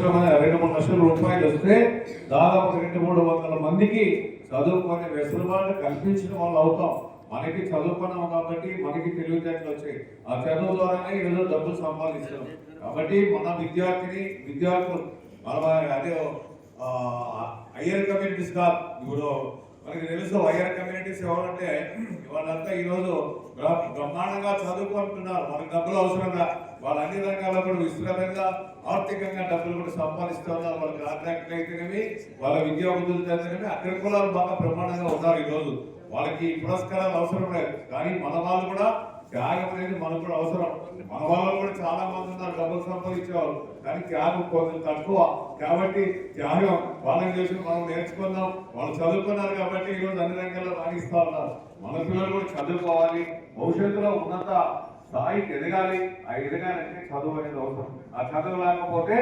2-3 లక్షల రూపాయలు వస్తే దాదాపు 200-300 మందికి చదువుకునే వెసులుబాటు కల్పించిన వాళ్ళు అవుతాం. మనకి చదువుకున్నాం కాబట్టి మనకి తెలివితేటలు వచ్చాయి. ఆ చదువు ద్వారానే ఈరోజు డబ్బులు సంపాదిస్తున్నాం. కాబట్టి మన విద్యార్థులు మన అదే హయ్యర్ కమ్యూనిటీస్ కాదు. ఇప్పుడు మనకి తెలుసు హయ్యర్ కమ్యూనిటీస్ ఎవరంటే వాళ్ళంతా ఈరోజు బ్రహ్మాండంగా చదువుకుంటున్నారు. మనకు డబ్బులు అవసరంగా వాళ్ళు అన్ని రంగాల్లో కూడా విస్తృతంగా ఆర్థికంగా డబ్బులు కూడా సంపాదిస్తున్నారు. వాళ్ళ కాంట్రాక్ట్లు అయితేనేమి వాళ్ళ విద్యాబుద్ధులు అయితేనేమి అక్కడ కులాలు బాగా బ్రహ్మాండంగా ఉన్నారు. ఈరోజు వాళ్ళకి పురస్కారాలు అవసరం లేదు. కానీ మన వాళ్ళు కూడా త్యాగం అనేది మనకు కూడా అవసరం. మన వాళ్ళు కూడా చాలా మంది ఉన్నారు డబ్బులు సంపాదించేవాళ్ళు, కానీ త్యాగం కొంచెం తక్కువ. కాబట్టి త్యాగం వాళ్ళని చేసి మనం నేర్చుకుందాం. వాళ్ళు చదువుకున్నారు కాబట్టి ఈరోజు అన్ని రంగాల్లో రాణిస్తూ ఉన్నారు. మన పిల్లలు కూడా చదువుకోవాలి, భవిష్యత్తులో ఉన్నత స్థాయికి ఎదగాలి. ఆ ఎదగాలంటే చదువు అనేది అవసరం. ఆ చదువు లేకపోతే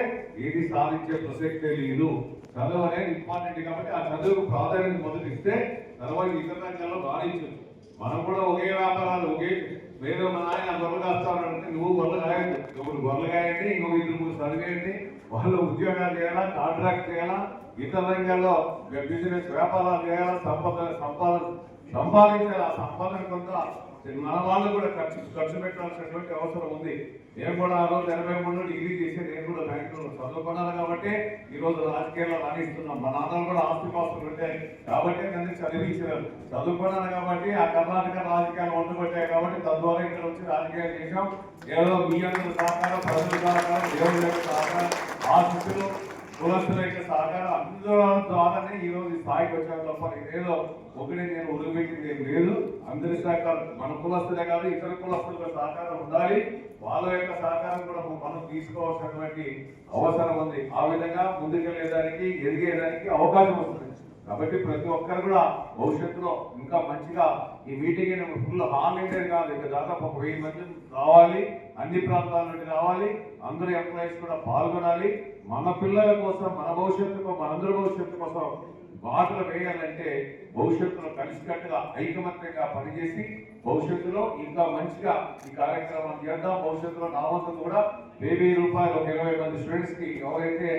ఏది సాధించే ప్రసక్తే లేదు. చదువు అనేది ఇంపార్టెంట్. కాబట్టి ఆ చదువుకు ప్రాధాన్యత మొదలు ఇస్తే తర్వాత ఇతర రంగాల్లో రాణించవచ్చు. మనం కూడా ఒకే వ్యాపారాలు ఒకే వేరే మన ఆయన గొర్రెలు కాస్తానంటే నువ్వు గొర్రెలు కాయండి, ఒకరు గొర్రెలు కాయండి, ఇంకొక 2-3 చదివేయండి. వాళ్ళు ఉద్యోగాలు చేయాలా, కాంట్రాక్ట్ చేయాలా, ఇతర రంగాల్లో బిజినెస్ వ్యాపారాలు చేయాలా, సంపాదించాలి. ఆ సంపాదన కొంత మన వాళ్ళు కూడా ఖర్చు పెట్టాల్సినటువంటి అవసరం ఉంది. నేను కూడా ఆ రోజు 83 డిగ్రీ చేసి నేను కూడా బ్యాంకులో చదువుకున్నాను కాబట్టి ఈ రోజు రాజకీయాల్లో రాణిస్తున్నాం. మా నాన్నలు కూడా ఆస్తిపాస్తులు పెట్టాయి కాబట్టి నన్ను చదివించారు. చదువుకున్నాను కాబట్టి ఆ కర్ణాటక రాజకీయాలు ఒడ్డుపట్టాయి కాబట్టి తద్వారా ఇక్కడ వచ్చి రాజకీయాలు చేశాం. ఏదో మీ అందరూ సహకారం, ప్రజల సహకారం, దేవుడి యొక్క సహకారం, ఆ స్థితిలో కులస్తుల యొక్క సహకారం అందరూ ద్వారానే ఈ రోజు స్థాయికి వచ్చాను తప్ప ఏదో ఒకటి నేను ఉరిపెట్టింది ఏం లేదు. అందరి సహకారం, మన కులస్తులే కాదు ఇతర కులస్తుల సహకారం ఉండాలి. వాళ్ళ యొక్క సహకారం కూడా మనం తీసుకోవాల్సినటువంటి అవసరం ఉంది. ఆ విధంగా ముందుకెళ్ళేదానికి ఎదిగేదానికి అవకాశం వస్తుంది. కాబట్టి ప్రతి ఒక్కరు కూడా భవిష్యత్తులో ఇంకా మంచిగా ఈ మీటింగ్ ఫుల్ హాల్ ఇండియన్ కాదు, ఇంకా దాదాపు 1000 మంది రావాలి, అన్ని ప్రాంతాల నుండి రావాలి, అందరూ ఎంప్లాయీస్ కూడా పాల్గొనాలి. మన పిల్లల కోసం, మన భవిష్యత్తు, మనందరి భవిష్యత్తు కోసం బాటలు వేయాలంటే భవిష్యత్తులో కలిసికట్టుగా ఐకమత్యంగా పనిచేసి భవిష్యత్తులో ఇంకా మంచిగా ఈ కార్యక్రమాలు చేద్దాం. భవిష్యత్తులో నా వంతు కూడా 1000 రూపాయలు ఒక 20 మంది స్టూడెంట్స్ కి ఎవరైతే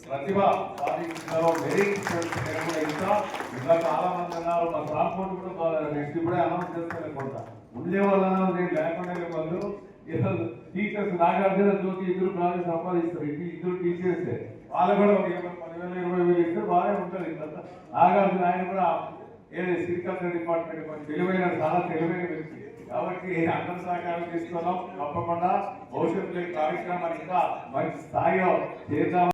ప్రతిభ సాధించారో మెరిట్ స్టూడెంట్స్ ఇంకా చాలా మంది ఉన్నారు. మా ట్రాన్స్పోర్ట్ కూడా నెక్స్ట్ ఇప్పుడే అనౌన్స్ చేస్తాను కొంత ఉండే వాళ్ళ నేను లేకుండా వాళ్ళు టీచర్స్ నాగార్జున జ్యోతి ఇద్దరు బాగా సంపాదిస్తారు. ఇద్దరు టీచర్సే వాళ్ళు కూడా ఒక 10,000-20,000 ఇస్తే బాగా ఉంటుంది. నాగార్జున ఆయన కూడా ఏది సిరికల్చర్ డిపార్ట్మెంట్ కొంచెం తెలివైన, చాలా తెలివైన వ్యక్తి. కాబట్టి అందరి సహకారం తీసుకున్నాం. తప్పకుండా భవిష్యత్తులో కార్యక్రమాన్ని ఇంకా మంచి స్థాయిలో చేద్దాం.